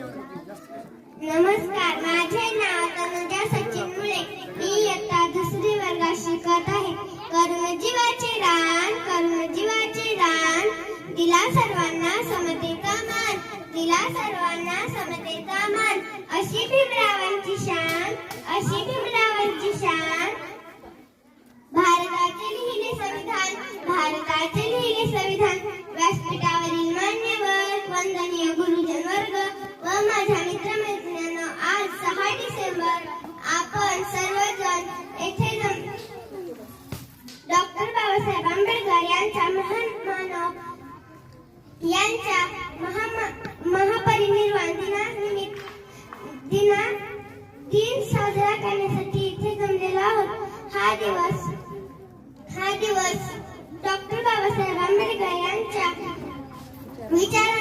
नमस्कार, माझे नाव तनुजा सचिन मुळे. मी इयत्ता 2री वर्गात शिकत आहे. करुण जीवाचे रान, करुण जीवाचे रान, दिला सर्वांना समतेचा मान, दिला सर्वांना समतेचा मान. अशी भीमरावांची शान, अशी भीमरावांची शान. भारताचे लिहिले संविधान, भारताचे लिहिले संविधान. व्यासपीठावरील मान्यवर, वंदनीय गुरुजन वर्ग व माझ्या मित्रमैत्रिणींनो, आज 6 डिसेंबर आपण सर्वजण येथे डॉक्टर बाबासाहेब आंबेडकर यांच्या महापरिनिर्वाण दिन साजरा करण्यासाठी इथे जमलेलो आहोत. हा दिवस डॉक्टर बाबासाहेब आंबेडकर यांच्या विचारांना